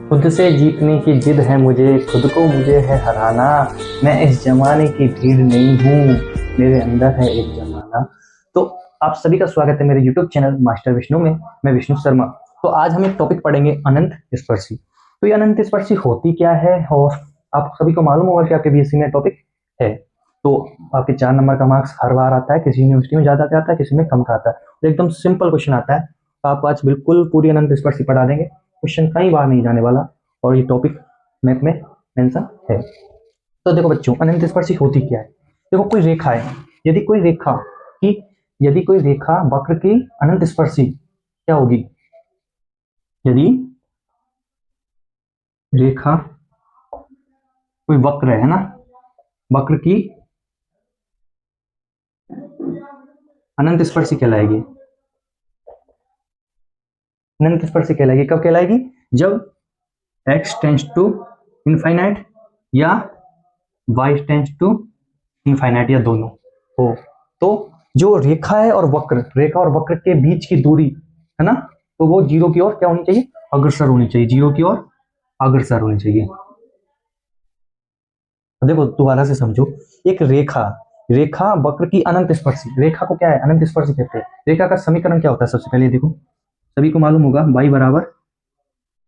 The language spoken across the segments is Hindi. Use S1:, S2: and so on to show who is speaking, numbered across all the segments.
S1: खुद से जीतने की जिद है मुझे, खुद को मुझे है हराना। मैं इस जमाने की भीड़ नहीं हूँ, मेरे अंदर है एक जमाना। तो आप सभी का स्वागत है मेरे YouTube चैनल मास्टर विष्णु में। मैं विष्णु शर्मा। तो आज हम एक टॉपिक पढ़ेंगे, अनंत स्पर्शी। तो ये अनंत स्पर्शी होती क्या है, और आप सभी को मालूम होगा कि आपके बीएससी में टॉपिक है। तो आपके 4 नंबर का मार्क्स हर बार आता है, किसी यूनिवर्सिटी में ज्यादा का आता है, किसी में कम का आता है। तो एकदम सिंपल क्वेश्चन आता है, तो आप आज बिल्कुल पूरी अनंत स्पर्शी पढ़ा देंगे। क्वेश्चन कई बार नहीं जाने वाला, और ये टॉपिक मैप में मेंशन है। तो देखो बच्चों, अनंत स्पर्शी होती क्या है। देखो, कोई रेखा है, यदि कोई रेखा की यदि कोई रेखा वक्र की अनंत स्पर्शी क्या होगी। यदि रेखा कोई वक्र है ना, वक्र की अनंत स्पर्शी कहलाएगी। अनंत स्पर्शी कहलाएगी कब कहलाएगी, जब x टेंस टू इनफाइनाइट या y टेंस टू इनफाइनाइट, या दोनों हो। तो जो रेखा है और वक्र, रेखा और वक्र के बीच की दूरी है ना, तो वो जीरो की ओर क्या होनी चाहिए, अग्रसर होनी चाहिए, जीरो की ओर अग्रसर होनी चाहिए। तो देखो दोबारा से समझो, एक रेखा, रेखा वक्र की अनंत स्पर्शी, रेखा को क्या है, अनंत स्पर्शी कहते हैं। रेखा का समीकरण क्या होता है, सबसे पहले देखो, सभी को मालूम होगा, y बराबर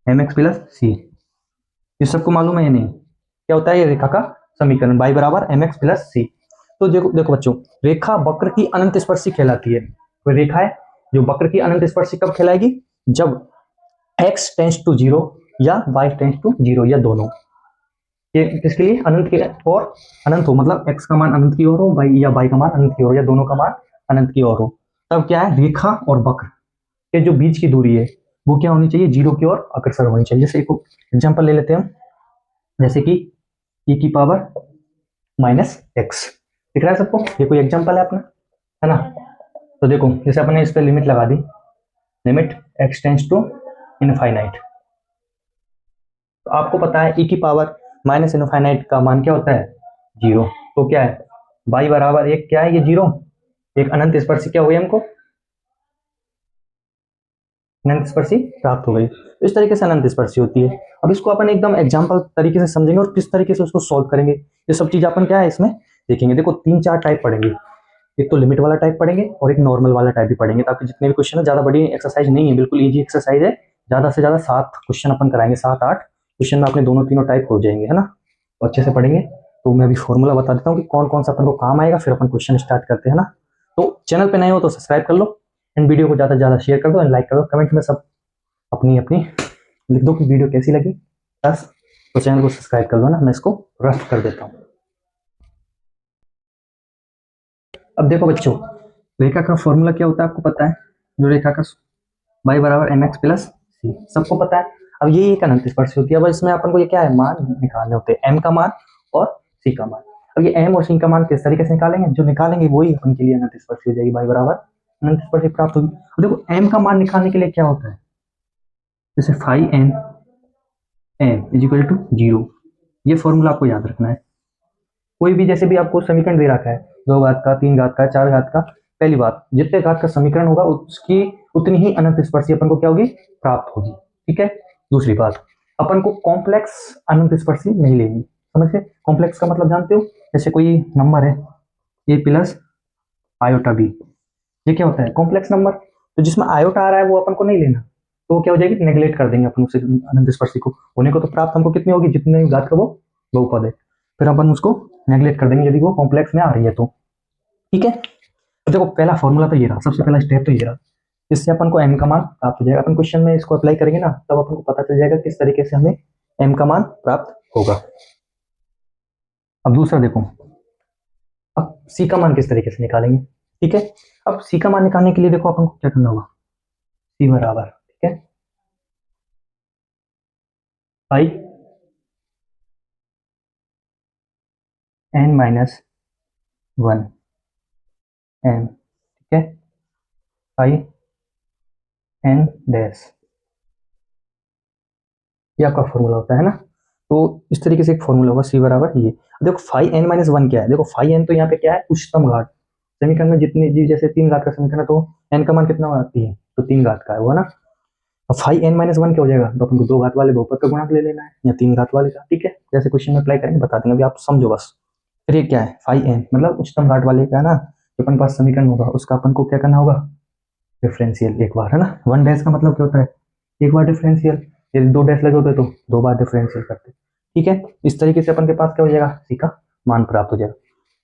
S1: mx प्लस सी। ये सबको मालूम है या नहीं, क्या होता है ये रेखा का समीकरण, y बराबर mx प्लस सी। तो देखो देखो बच्चों, रेखा वक्र की अनंत स्पर्शी कहलाती है। कोई रेखा है जो वक्र की अनंत स्पर्शी कब कहलाएगी, जब x टेंस टू जीरो या y टेंस टू जीरो, या दोनों। ये किसके लिए, अनंत के और अनंत हो, मतलब x का मान अनंत की ओर हो, y का मान अनंत की ओर, या दोनों का मान अनंत की ओर हो। तब क्या है, रेखा और वक्र के जो बीच की दूरी है वो क्या होनी चाहिए, जीरो की ओर अग्रसर होनी चाहिए। जैसे एक एग्जांपल ले लेते हैं हम, जैसे कि e की पावर माइनस एक्स, दिख रहा है सबको, ये कोई एग्जांपल है अपना, है ना। तो देखो, जैसे अपने इस पे लिमिट लगा दी, limit x tends to infinite. तो आपको पता है e की पावर माइनस इनफाइनाइट का मान क्या होता है, जीरो। तो क्या है, y बराबर एक, क्या है ये जीरो, एक अनंत स्पर्शी क्या हुई हमको, अनंत स्पर्शी प्राप्त हो गई। तो इस तरीके से अनंत स्पर्शी होती है। अब इसको अपन एकदम एग्जाम्पल तरीके से समझेंगे और किस तरीके से उसको सॉल्व करेंगे, ये सब चीज अपन क्या है इसमें देखेंगे। देखो, 3-4 टाइप पढ़ेंगे, एक तो लिमिट वाला टाइप पढ़ेंगे और एक नॉर्मल वाला टाइप भी पढ़ेंगे, ताकि जितने भी क्वेश्चन है, ज्यादा बड़ी एक्सरसाइज नहीं है, बिल्कुल इजी एक्सरसाइज है। ज्यादा से ज्यादा 7 क्वेश्चन अपन कराएंगे, 7-8 क्वेश्चन में अपने दोनों तीनों टाइप हो जाएंगे, है ना। तो अच्छे से पढ़ेंगे। तो मैं अभी फॉर्मूला बता देता हूँ कि कौन कौन सा अपन को काम आएगा, फिर अपन क्वेश्चन स्टार्ट करते हैं ना। तो चैनल पे नए हो तो सब्सक्राइब कर लो, एंड वीडियो को ज्यादा से ज्यादा शेयर कर दो, एंड लाइक कर दो, कमेंट में सब अपनी अपनी लिख दो कि वीडियो कैसी लगी बस। तो चैनल को सब्सक्राइब कर लो ना, मैं इसको रफ कर देता हूँ। अब देखो बच्चों, रेखा का फॉर्मूला क्या होता है आपको पता है, जो रेखा का y बराबर mx प्लस सी, सबको पता है। अब ये एक अनंत स्पर्शी होती है। अब इसमें अपन को ये क्या है, मान निकालने होते हैं, m का मान और c का मान। अब ये m और c का मान किस तरीके से निकालेंगे, जो निकालेंगे वही अपन के लिए अनंत स्पर्शी हो जाएगी, y बराबर अनंत स्पर्शी प्राप्त होगी। अब देखो, m का मान निकालने के लिए क्या होता है, जैसे five n m is equal to zero, ये फॉर्मूला आपको याद रखना है। कोई भी जैसे भी आपको समीकरण दे रखा है, 2 घात का, 3 घात का, 4 घात का, पहली बात, जितने घात का समीकरण होगा उसकी उतनी ही अनंत स्पर्शी अपन को क्या होगी, प्राप्त होगी। ठीक है। दूसरी बात, अपन को कॉम्प्लेक्स अनंत स्पर्शी नहीं लेनी, समझ गए। कॉम्प्लेक्स का मतलब जानते हो, जैसे कोई नंबर है ए प्लस आयोटा बी, ये क्या होता है, कॉम्प्लेक्स नंबर। तो जिसमें आयोटा आ रहा है वो अपन को नहीं लेना, तो वो क्या हो जाएगी, नेग्लेक्ट कर देंगे अपन उसे, अनंत स्पर्शी को होने को तो प्राप्त हमको कितनी होगी, जितने घात का वो बहुपद है, फिर अपन उसको नेग्लेक्ट कर देंगे यदि वो कॉम्प्लेक्स में आ रही है तो। ठीक है। तो देखो, पहला फॉर्मूला तो ये रहा, सबसे पहला स्टेप तो ये रहा, इससे अपन को एम का मान प्राप्त हो जाएगा। अपन क्वेश्चन में इसको अप्लाई करेंगे ना, तब अपन को पता चल जाएगा किस तरीके से हमें एम का मान प्राप्त होगा। अब दूसरा देखो, अब सी का मान किस तरीके से निकालेंगे। ठीक है। अब सी का मान निकालने के लिए देखो अपन को क्या करना होगा, सी बराबर, ठीक है, I N minus one M, ठीक है, आई एन डैश, ये आपका फॉर्मूला होता है ना। तो इस तरीके से एक फॉर्मूला होगा, सी बराबर ये। देखो फाइव एन माइनस वन क्या है, देखो फाइव एन तो यहाँ पे क्या है, उच्चतम घात। समीकरण में जितनी जी, जैसे 3 घात का समीकरण है तो एन का मान कितना आती है, तो 3 घात का है वो, है ना। अब फाइव एन माइनस वन क्या हो जाएगा, तो अपन को दो घात वाले बहुपद का गुणांक ले लेना है या तीन घात वाले का, ठीक है। जैसे क्वेश्चन में अप्लाई करेंगे बता देंगे, अभी आप समझो बस। फिर ये क्या है, फाइव एन मतलब उच्चतम घात वाले का ना जो अपन पास समीकरण होगा उसका अपन को क्या करना होगा, डिफरेंशियल एक बार, है ना। वन डैश का मतलब क्या होता है, एक बार डिफरेंशियल, यदि दो डैश लगे होते तो दो बार डिफरेंशियल करते, ठीक है। इस तरीके से अपन के पास क्या हो जाएगा, सी का मान प्राप्त हो जाएगा।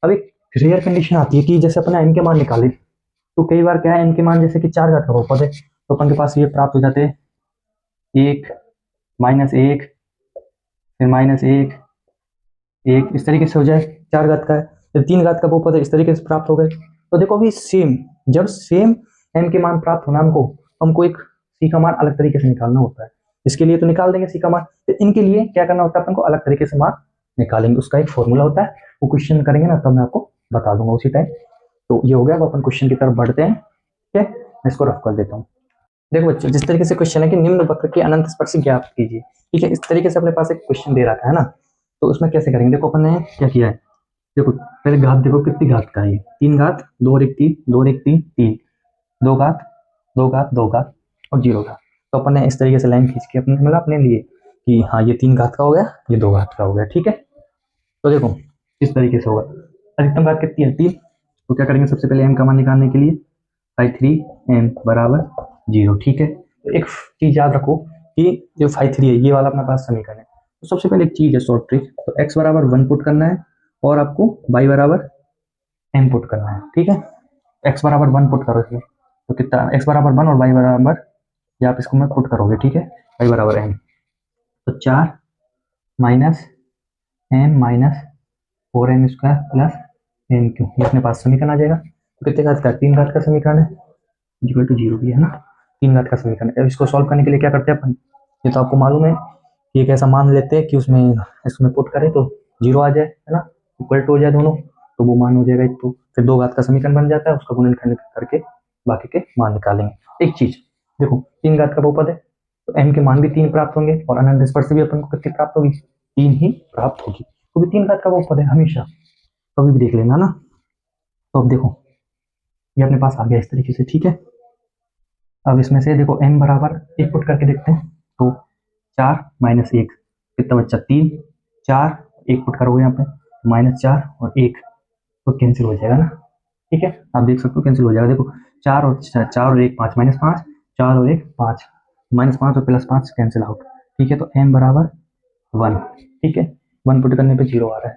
S1: अब एक रेयर कंडीशन आती है कि जैसे अपन एन के मान निकाले तो कई बार क्या है, एन के मान जैसे कि चार घात का बहुपद है तो अपन के पास ये प्राप्त हो जाते हैं एक माइनस एक फिर माइनस एक एक, इस तरीके से हो जाए। चार घात का है फिर तीन घात का बहुपद है, इस तरीके से प्राप्त हो गए। तो देखो अभी सेम, जब सेम एन के मान प्राप्त होना हमको हमको एक सी का मान अलग तरीके से निकालना होता है। इसके लिए तो निकाल देंगे सी का मान, तो इनके लिए क्या करना होता है अपन को, अलग तरीके से मान निकालेंगे, उसका एक फॉर्मूला होता है। वो क्वेश्चन करेंगे ना तब मैं आपको बता दूंगा उसी टाइम। तो ये हो गया, अब अपन क्वेश्चन की तरफ बढ़ते हैं, ठीक है। मैं इसको रफ कर देता हूँ। देखो बच्चों, जिस तरीके से क्वेश्चन है कि निम्न वक्र की अनंत स्पर्शी ज्ञात कीजिए, ठीक है। इस तरीके से अपने पास एक क्वेश्चन दे रखा है ना, तो उसमें कैसे करेंगे, देखो अपन ने क्या किया है, देखो पहले घात देखो कितनी घात का है ये, तीन घात दो और एक तीन, दो और एक तीन तीन, दो घात दो घात दो घात और जीरो घात। तो अपन ने इस तरीके से लाइन खींच के अपने मतलब अपने लिए कि हाँ ये तीन घात का हो गया, ये दो घात का हो गया, ठीक है। तो देखो इस तरीके से होगा, अधिकतम घात कितनी है, तीन। तो क्या करेंगे, सबसे पहले एम का मान निकालने के लिए फाइव थ्री एम बराबर जीरो, ठीक है। तो एक चीज याद रखो कि जो फाइव थ्री है ये वाला अपने पास समीकरण है। तो सबसे पहले एक चीज है शॉर्ट ट्रिक, तो एक्स बराबर वन पुट करना है और आपको वाई बराबर एम पुट करना है, ठीक है। एक्स बराबर वन पुट करो इसमें, तो कितना, एक्स बराबर वन और वाई बराबर, या आप इसको में पुट करोगे, ठीक है, वाई बराबर एम। तो चार minus M minus four M square plus M Q, ये अपने पास समीकरण आ जाएगा। तो कितने घात का, तीन घात का समीकरण है, इक्वल टू जीरो भी है ना, तीन घात का समीकरण है। अब इसको सॉल्व करने के लिए क्या करते हैं अपन, ये तो आपको मालूम है कि एक ऐसा मान लेते हैं कि उसमें इसमें पुट करें तो जीरो आ जाए, है ना, इक्वल टू हो जाए दोनों, तो वो मान हो जाएगा एक, तो फिर दो घात का समीकरण बन जाता है, उसका गुणनखंड करके बाकी के मान निकालेंगे। एक चीज देखो, तीन घात का बहुपद है तो एम के मान भी तीन प्राप्त होंगे और अनंत स्पर्श भी अपन को कितनी प्राप्त होगी, तीन ही प्राप्त होगी, क्योंकि तीन घात का बहुपद है हमेशा, कभी भी देख लेना ना। तो अब देखो ये अपने पास आ गया इस तरीके से, ठीक है। अब इसमें से देखो m बराबर एक पुट करके देखते हैं, तो चार माइनस एक कितना बच्चा, तीन, चार एक पुट करोगे यहाँ पे माइनस चार और एक, तो कैंसिल हो जाएगा ना, ठीक है। आप देख सकते हो कैंसिल हो जाएगा, देखो चार और एक पाँच माइनस पाँच, चार और एक पाँच, माइनस पाँच और प्लस पाँच कैंसिल आउट, ठीक है। तो m बराबर वन, ठीक है, वन पुट करने पे जीरो आ रहा है।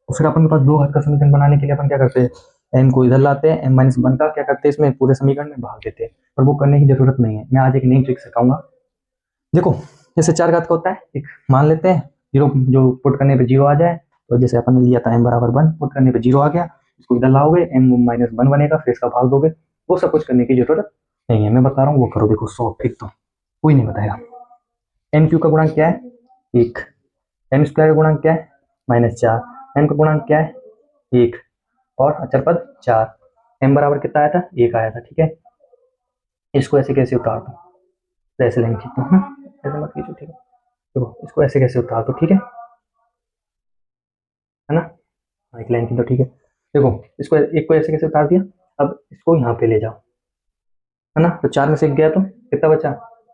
S1: तो फिर अपन के पास दो घात का समीकरण बनाने के लिए अपन क्या करते हैं, एम को इधर लाते हैं, एम माइनस वन का क्या करते हैं इसमें पूरे समीकरण में भाग देते हैं, पर वो करने की जरूरत नहीं है, मैं आज एक नई ट्रिक सिखाऊंगा। देखो जैसे चार घात का होता है, एक मान लेते हैं जीरो, जो पुट करने पे जीरो आ जाए, तो जैसे अपन ने लिया था एम बराबर वन, पुट करने पे जीरो आ गया, इसको इधर लाओगे एम माइनस वन बनेगा, फिर इसका भाग दोगे, वो सब कुछ करने की जरूरत नहीं है, मैं बता रहा हूँ वो करो। देखो सॉल्व, ठीक तो कोई नहीं बताएगा। एम क्यू का गुणांक क्या है, एक, एम स्क्वायर का गुणांक क्या है, माइनस चार, एम का गुणांक क्या है, एक, और अचर पद चार, एम बराबर कितना आया था, एक आया था, ठीक है। इसको ऐसे कैसे उतार दो, तो ऐसे लाइन खींचता हूँ, ऐसे मत खींचो, ठीक है। देखो इसको ऐसे कैसे उतार दो, ठीक है ना, हाँ, एक लाइन खींच दो, ठीक है। देखो इसको एक को ऐसे कैसे उतार दिया, अब इसको यहाँ पे ले जाओ, है ना, तो चार में से एक गया तो कितना बचा,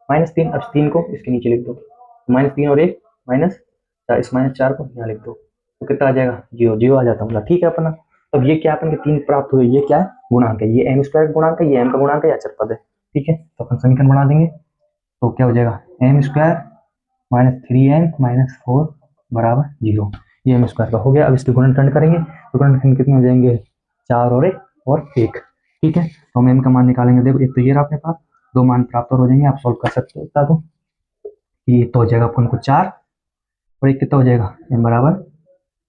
S1: माइनस तीन, अब तीन को इसके नीचे लिख दो, माइनस तीन और एक माइनस चार, इस माइनस चार को यहाँ लिख दो, तो कितना आ जाएगा, जीरो, जीरो आ जाता मतलब, ठीक है अपना। अब ये क्या अपन के तीन प्राप्त हुए, ये क्या है, गुणांक है, ये एम स्क्वायर गुणांक है, ये एम का गुणांक है, या अचर पद है, ठीक है। तो अपन समीकरण बना देंगे, तो क्या हो जाएगा, M square minus three M minus four बराबर जीरो, ये एम स्क्वायर का हो गया। अब इसके गुणनखंड करेंगे तो गुणनखंड कितने हो जाएंगे, चार और एक, ठीक है। तो हम एम का मान निकालेंगे, देखो एक तो ये रहा अपने पास, दो मान प्राप्त और हो जाएंगे, आप सॉल्व कर सकते हो, बता दो ये तो हो जाएगा अपन को चार और एक कितना हो जाएगा, एम बराबर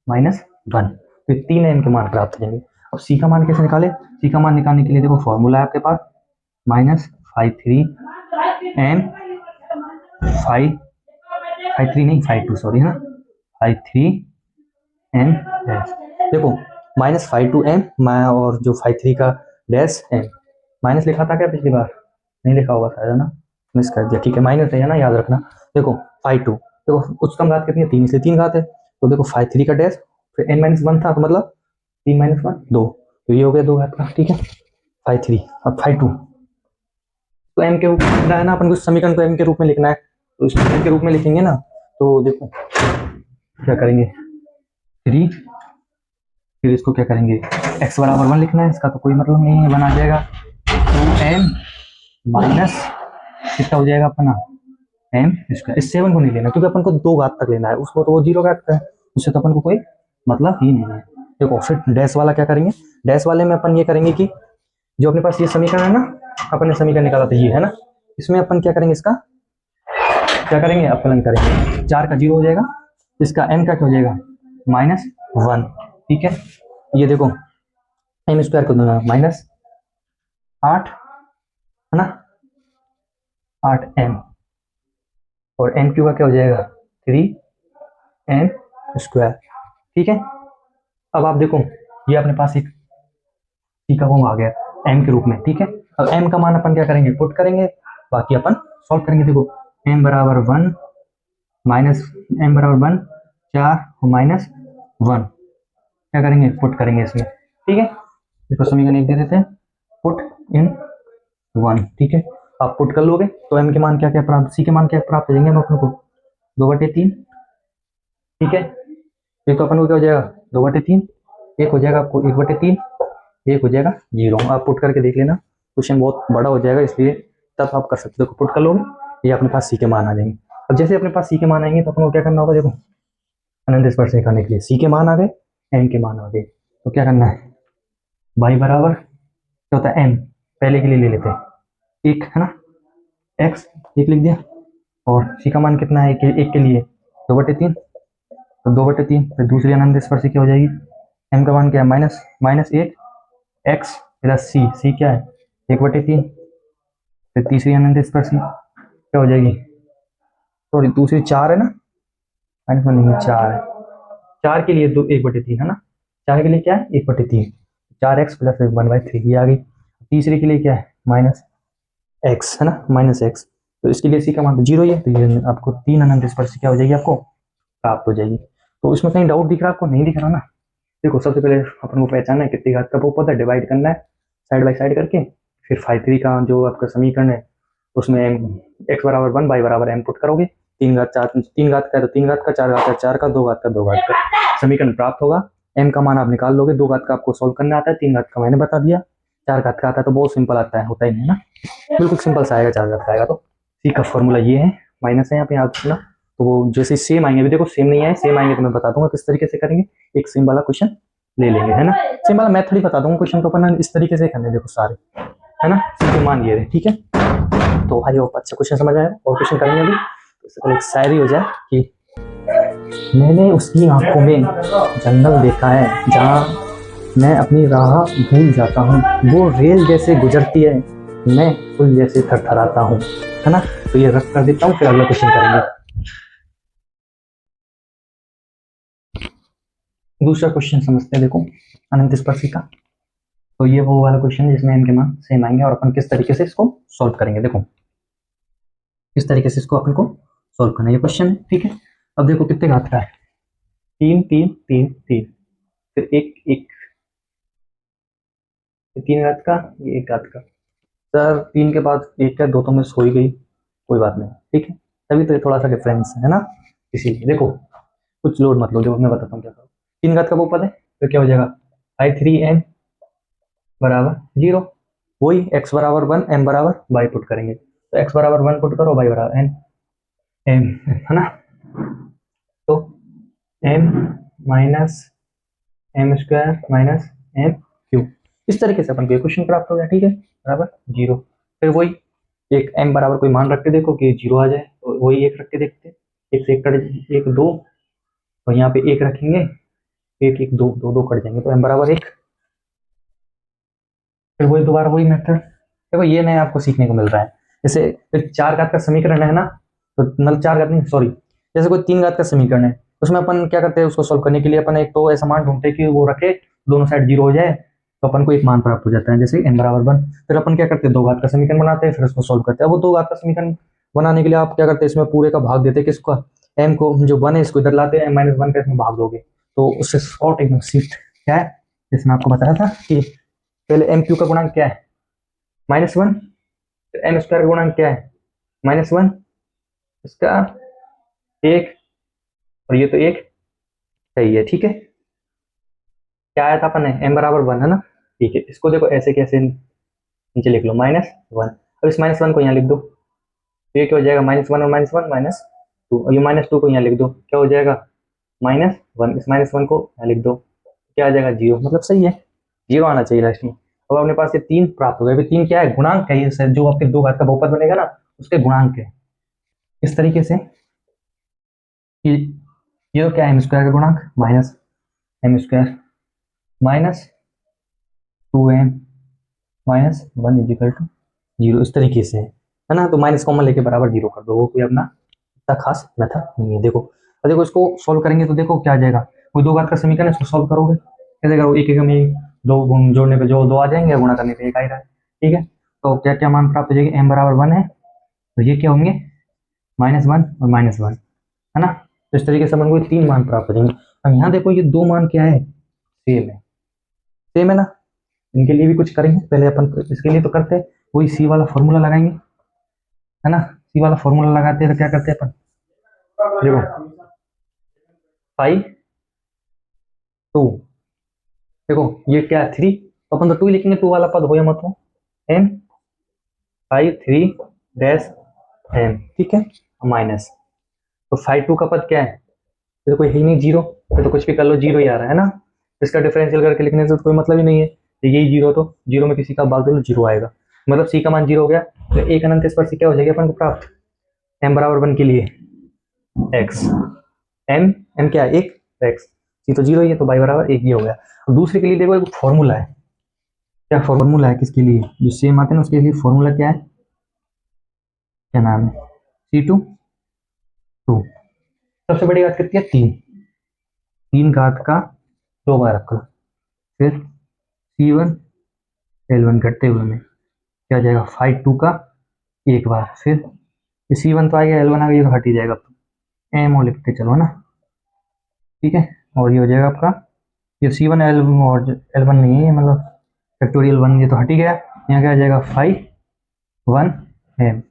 S1: माइनस वन, तो तीन एम के मान प्राप्त हो जाएंगे। अब सी का मान कैसे निकाले, सी का मान निकालने के लिए देखो फॉर्मूला है आपके पास, minus five three M five five three नहीं फाइव टू, सॉरी, है ना, फाइव थ्री एम डैश, देखो माइनस फाइव टू एम, और जो फाइव थ्री का डैश एम, माइनस लिखा था क्या पिछली बार, नहीं लिखा होगा शायद, है ना, मिस कर दिया, ठीक है, माइनस है ना, याद रखना। देखो फाइव टू, देखो उच्चतम घात कितनी है, तीन, इसलिए तीन घात है, तो देखो फाइव थ्री का डैश फिर एन माइनस वन था, तो मतलब तीन माइनस वन दो, तो ये हो गया दो घात का, ठीक है, फाइव थ्री। अब फाइव टू, तो एम के रूप में लिखना है ना, अपन को समीकरण को एम के रूप में लिखना है, तो इसको एम के रूप में लिखेंगे ना। तो देखो क्या करेंगे, 3, फिर इसको क्या करेंगे, x बराबर 1 लिखना है, इसका तो कोई मतलब नहीं है, 1 आ जाएगा। 2m माइनस कितना हो जाएगा अपना m स्क्वायर। इस 7 को नहीं लेना क्योंकि अपन को 2 घात तक लेना है, उसको तो वो 0 घात का है, उससे तो अपन को कोई मतलब ही नहीं है। देखो फिर डैश वाला क्या करेंगे, डैश वाले में अपन ये करेंगे कि जो अपने पास ये समीकरण है ना, अपन ने समीकरण निकाला था ये है ना, इसमें अपन क्या करेंगे, इसका क्या करेंगे, अपकलन करेंगे। 4 का 0 हो जाएगा, इसका m का क्या हो जाएगा -1, ठीक है। ये देखो m स्क्वायर को -8 है ना, 8m, और m क्यू का क्या हो जाएगा 3m स्क्वायर, ठीक है। अब आप देखो ये अपने पास एक सी का वो आ गया m के रूप में, ठीक है। अब m का मान अपन क्या करेंगे, पुट करेंगे, बाकी अपन सॉल्व करेंगे। देखो m बराबर 1 माइनस m बराबर 1 4 -1 क्या करेंगे, पुट करेंगे इसमें, ठीक है। इसको समीकरण एक दे देते हैं, पुट इन 1, ठीक है। आप पुट कर लोगे तो m के मान क्या क्या प्राप्त, सी के मान क्या प्राप्त हो जाएंगे हम अपने को 2/3, ठीक है। एक तो अपन को क्या हो जाएगा 2/3, एक हो जाएगा आपको 1/3, एक हो जाएगा 0। आप पुट करके देख लेना, क्वेश्चन बहुत बड़ा हो जाएगा, इसलिए तब आप कर सकते हो, पुट कर लोगे ये अपने पास सी के मान आ जाएंगे। अब जैसे अपने पास सी के मान आएंगे तो अपन को क्या करना होगा, देखो अनंत स्पर्श करने के लिए सी के मान आ गए, एम के मान आ गए, तो क्या करना है, y बराबर क्या होता है m, पहले के लिए ले लेते हैं 1 है ना, x 1 लिख दिया, और c का मान कितना है, एक के लिए 2/3, तो 2/3, फिर दूसरी अनंत स्पर्शी क्या हो जाएगी, m का मान क्या है -1 x प्लस c क्या है 1/3, फिर तीसरी अनंत स्पर्शी क्या हो जाएगी, सॉरी दूसरी 4 है ना, -1 नहीं है 4 है, 4 के लिए 1/3 है ना, 4 के लिए क्या है 1/3, 4x प्लस 1/3 ये आ गई। तीसरे के लिए क्या है -x है ना, -x, तो इसके लिए सी का मान 0 ही है, तो ये आपको 3 अनंत स्पर्शी क्या हो जाएगी, आपको प्राप्त हो जाएगी। तो इसमें कहीं डाउट दिख रहा है आपको, नहीं दिख रहा ना। देखो सबसे पहले अपन को पहचानना है कितनी घात का बहुपद है, डिवाइड करना है साइड बाई साइड करके, फिर 5/3 का जो आपका समीकरण है उसमें x बराबर 1 y बराबर m पुट करोगे, 3 घात 4, 3 घात का है तो 3 घात का, 4 घात का 4 का, 2 घात का 2 घात का, समीकरण प्राप्त होगा। m का मान आप निकाल लोगे, 2 घात का आपको सोल्व करना आता है, 3 घात का मैंने बता दिया, 4 घात का आता है तो बहुत सिंपल आता है, होता ही नहीं है ना, बिल्कुल सिंपल सा आएगा 4 घात का आएगा। तो सी का फॉर्मूला ये है, माइनस है यहाँ पे याद रखना। तो वो जैसे सेम आएंगे, अभी देखो सेम नहीं आए, सेम आएंगे तो मैं बता दूंगा किस तरीके से करेंगे, एक सेम वाला क्वेश्चन ले लेंगे है ना, सेम वाला मेथड ही बता दूंगा, क्वेश्चन तो अपन इस तरीके से करने, देखो सारे है ना, सी मान ये रहे, ठीक है। तो आई होप अच्छा क्वेश्चन समझ आया, और क्वेश्चन करेंगे अभी। तो इससे पहले एक शायरी हो जाए कि मैंने उसकी आंखों में जंगल देखा है जहाँ मैं अपनी राह भूल जाता हूँ, वो रेल जैसे गुजरती है, मैं फूल जैसे थरथराता हूँ, है ना। तो ये रख कर देता हूँ, फिर अगला क्वेश्चन करेंगे। दूसरा क्वेश्चन समझते हैं, देखो अनंत स्पर्शी का। तो ये वो वाला क्वेश्चन है जिसमें इनके मान सेम आएंगे, और अपन किस तरीके से इसको सॉल्व करेंगे, देखो किस तरीके से इसको अपन को सॉल्व करना है, ये क्वेश्चन है, ठीक है। अब देखो कितने घात का है, 3 3 3 3, फिर 1 1, 3 घात का, ये 1 घात का, सर 3 के बाद 1 का 2 तो मिस हो ही गई, कोई बात नहीं, ठीक है, तभी तो ये थोड़ा सा डिफरेंस है ना, इसीलिए देखो कुछ लोड मत लो, देखो मैं बताता हूँ क्या करो। 3 घात का बहुपद है तो क्या हो जाएगा i3n बराबर 0, वही x बराबर 1 m बराबर y पुट करेंगे, तो x बराबर 1 पुट करो, y बराबर n m है ना, तो m minus m square minus m cube, इस तरीके से अपन को क्वेश्चन प्राप्त हो गया, ठीक है, बराबर 0। फिर वही एक m बराबर कोई मान रख के देखो कि 0 आ जाए, तो वही 1 रख के देखते, 1 से 1 कट 1 2, तो यहाँ पे 1 रखेंगे, 1 1 2 2 2 कट जाएंगे, तो m बराबर 1, फिर वही दोबारा वही मेथड। देखो ये नया आपको सीखने को मिल रहा है, जैसे 4 घात का समीकरण है ना, तो मतलब 4 घात नहीं सॉरी, जैसे कोई 3 घात का समीकरण है, उसमें अपन क्या करते हैं, उसको सोल्व करने के लिए अपन एक तो ऐसा मान ढूंढते हैं कि वो रखे दोनों साइड 0 हो जाए, तो अपन को एक मान प्राप्त हो जाता है, जैसे n बराबर 1। फिर अपन क्या करते हैं, 2 घात का समीकरण बनाते हैं, फिर उसको सोल्व करते हैं। वो 2 घात का समीकरण बनाने के लिए आप क्या करते हैं, इसमें पूरे का भाग देते हैं, किसका m को, जो 1 है इसको इधर लाते हैं, -1 का इसमें भाग दोगे, तो उससे शॉर्ट एकदम शिफ्ट क्या है, जैसे मैं आपको बताया था कि पहले m क्यू का गुणांक क्या है -1, तो एम स्क्वायर का गुणांक क्या है, -1, इसका 1, और ये तो 1, सही है, ठीक है। क्या आया था अपन ने, एम बराबर 1 है ना, ठीक है। इसको देखो ऐसे कैसे नीचे लिख लो, -1। अब इस -1 को यहाँ लिख दो, तो ये क्या हो जाएगा, -1 और -1 -2, और ये -2 को यहाँ लिख दो, क्या हो जाएगा, -1। इस -1 को यहाँ लिख दो, क्या आ जाएगा, 0, मतलब सही है, 0 आना चाहिए लास्ट में। अब अपने पास ये 3 प्राप्त हो गए। अभी 3 क्या है, गुणांक है, ये सर जो आपके दो घात का बहुपद बनेगा ना, उसके गुणांक है। इस तरीके से ये ये तो क्या है, एम स्क्वायर का गुणांक minus M square -2m -1 equal to 0, इस तरीके से है ना। तो माइनस कॉमन लेके बराबर 0 कर दो, वो कोई अपना इतना खास मेथड नहीं है। देखो, अब देखो इसको सॉल्व करेंगे तो देखो क्या आ जाएगा, कोई दो घात का समीकरण है, इसको सॉल्व करोगे कैसे करो, एक एक में दो गुण जोड़ने पे जो दो आ जाएंगे, गुणा करने पे एक आ ही रहा है, ठीक है। तो क्या क्या मान प्राप्त हो जाएगी, एम बराबर 1 है, तो ये क्या होंगे, -1 और -1, है ना। तो इस तरीके से अपन को 3 मान प्राप्त हो जाएंगे। अब यहाँ देखो ये 2 मान क्या है, सेम है ना। इनके लिए भी कुछ करेंगे, पहले अपन इसके लिए तो करते हैं, वही सी वाला फॉर्मूला लगाएंगे, है ना। सी वाला फॉर्मूला लगाते हैं तो क्या करते हैं अपन, देखो 5 2, देखो ये क्या है 3, तो अपन तो 2 ही लिखेंगे, 2 वाला पद हो या मत हो, एम 5 3 - m, ठीक है, माइनस, तो 5 2 का पद क्या है, ये तो कोई है ही नहीं, 0, ये तो कुछ भी कर लो 0 ही आ रहा है ना। इसका डिफरेंशियल करके लिखने से तो कोई मतलब ही नहीं है, तो यही 0, तो 0 में किसी का बाल दे लो 0 आएगा, मतलब सी का मान 0 हो गया। तो एक अनंत स्पर्शी क्या हो जाएगी अपन को प्राप्त, एम बराबर 1 के लिए एक्स, एम क्या है 1, एक्स, सी तो 0 ही है, तो बाई बराबर 1 ही हो गया। अब दूसरे के लिए देखो एक फॉर्मूला है, क्या फॉर्मूला है किसके लिए, जो सेम आते हैं ना उसके लिए फॉर्मूला क्या है, क्या नाम है, C2 2, सबसे बड़ी घात कितनी है 3, 3 घात का 2 बार रख लो, फिर C1 L1 घटते हुए में क्या आ जाएगा, 5 2 का 1 बार, फिर C1 तो आ गया, L1 आ गया, ये तो हट ही जाएगा, तो एम ओ लिखते चलो ना, ठीक है। और ये हो जाएगा आपका, ये C1 L और L1 नहीं है ये, मतलब फैक्टोरियल 1, ये तो हट ही गया, यहाँ क्या आ जाएगा 5 1 m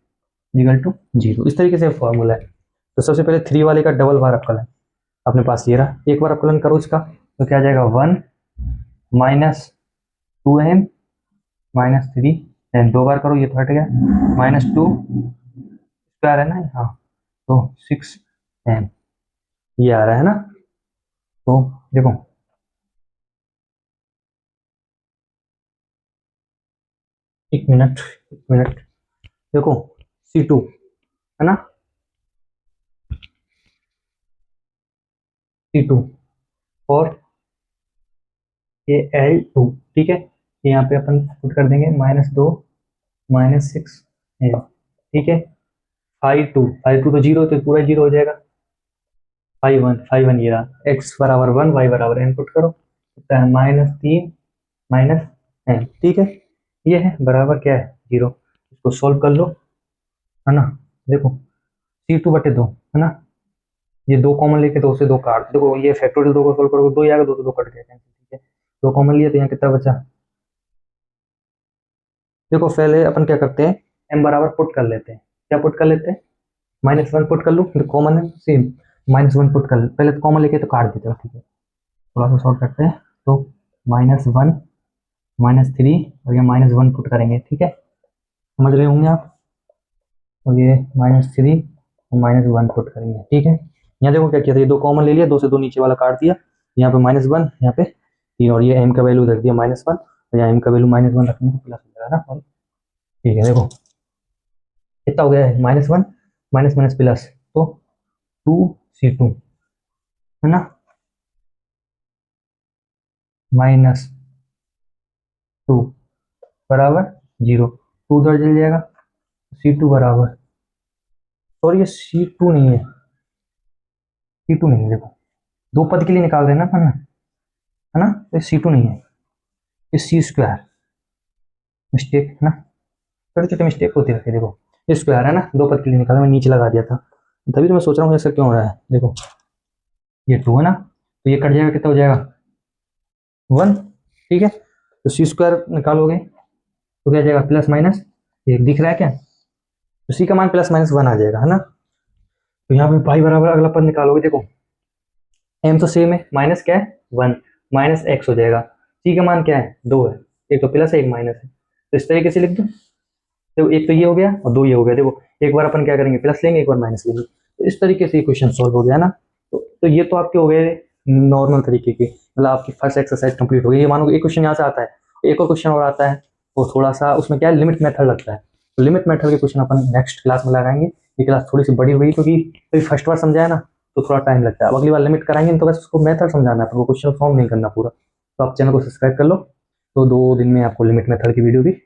S1: इक्वल टू 0, इस तरीके से फॉर्मूला है। तो सबसे पहले 3 वाले का डबल बार अवकलन अपने पास ये रहा, एक बार अवकलन करो इसका, तो क्या आ जाएगा 1 -2m -3, 2 बार करो, ये तो हट गया, -2 स्क्वायर है ना, हाँ, तो 6m ये आ रहा है ना। तो देखो, एक मिनट देखो, C2 है ना, C2 और ये L2, ठीक है, यहाँ पे अपन पुट कर देंगे -2 -6m, ठीक है। 5 2 तो 0, तो पूरा 0 हो जाएगा, 5 1 ये रहा, x बराबर 1 y बराबर n पुट करो, कितना है -3 -m, ठीक है। ये है बराबर क्या है 0, इसको सोल्व कर लो, है ना। देखो C2/2 है ना, ये 2 कॉमन लेके 2 से 2 काट, देखो ये फैक्टोरियल 2 को सोल्व करोगे 2 ही आएगा, 2 से 2 कट गया, ठीक है। 2 कॉमन लिया तो यहाँ कितना बचा, देखो पहले अपन क्या करते हैं, m बराबर पुट कर लेते हैं, क्या पुट कर लेते हैं, -1 पुट कर लूँ, कॉमन है सेम, -1 पुट कर, पहले तो कॉमन लेके तो काट देते हो, ठीक है, थोड़ा सा सॉल्व करते हैं, तो -1 -3 और ये -1 पुट करेंगे, ठीक है, समझ रहे होंगे आप। और ये -3 और -1 पुट करेंगे, ठीक है। यहाँ देखो क्या किया था, ये 2 कॉमन ले लिया, 2 से 2 नीचे वाला काट दिया, यहाँ पे -1 यहाँ पे 3, और ये m का वैल्यू रख दिया -1, और यहाँ m का वैल्यू -1 रखने को प्लस हो जाएगा ना, और ठीक है। देखो कितना हो गया है, -1 माइनस माइनस प्लस, तो 2C2 है ना, -2 बराबर 0, 2 उधर चल जाएगा, C2 बराबर, और ये C2 नहीं है, C2 नहीं है, देखो 2 पद के लिए निकाल रहे हैं ना अपन, है ना, तो C2 नहीं है, ये C² मिस्टेक है ना, छोटे छोटे मिस्टेक होती रहती है, देखो ये स्क्वायर है ना, 2 पद के लिए निकाला, मैं नीचे लगा दिया था, तभी तो मैं सोच रहा हूँ ऐसा क्यों हो रहा है। देखो ये 2 है ना, तो ये कट जाएगा, कितना हो जाएगा 1, ठीक है। तो C² निकालोगे तो क्या जाएगा प्लस माइनस, ये दिख रहा है क्या? तो सी का मान प्लस माइनस 1 आ जाएगा, है ना। तो यहाँ पे पाई बराबर अगला पद निकालोगे, देखो एम तो सेम है, माइनस क्या है 1, माइनस एक्स हो जाएगा। सी का मान क्या है 2 है, एक तो प्लस है एक माइनस है, तो इस तरीके से लिख दो। तो एक तो ये हो गया और दो ये हो गया। देखो एक बार अपन क्या करेंगे, प्लस लेंगे, एक बार माइनस लेंगे, तो इस तरीके से क्वेश्चन सॉल्व हो गया ना। तो ये तो आपके हो गए नॉर्मल तरीके के, मतलब आपकी फर्स्ट एक्सरसाइज कंप्लीट हो गई। ये मानो एक क्वेश्चन यहाँ से आता है, एक और क्वेश्चन और आता है, वो थोड़ा सा उसमें क्या है, लिमिट मेथड लगता है। तो लिमिट मेथड के क्वेश्चन अपन नेक्स्ट क्लास में लगाएंगे। ये क्लास थोड़ी सी बड़ी हुई क्योंकि अभी फर्स्ट बार समझाया ना, तो थोड़ा टाइम लगता है। अब अगली बार लिमिट कराएंगे तो बस उसको मेथड समझाना है, आपको क्वेश्चन फॉर्म नहीं करना पूरा। तो आप चैनल को सब्सक्राइब कर लो, तो 2 दिन में आपको लिमिट मेथड की वीडियो भी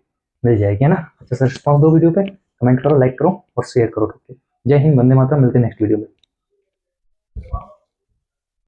S1: मिल जाएगी, है ना। अच्छा सर, रिस्पॉन्स दो वीडियो पे, कमेंट करो, लाइक करो और शेयर करो। जय हिंद, वंदे मातरम। मिलते हैं नेक्स्ट वीडियो में।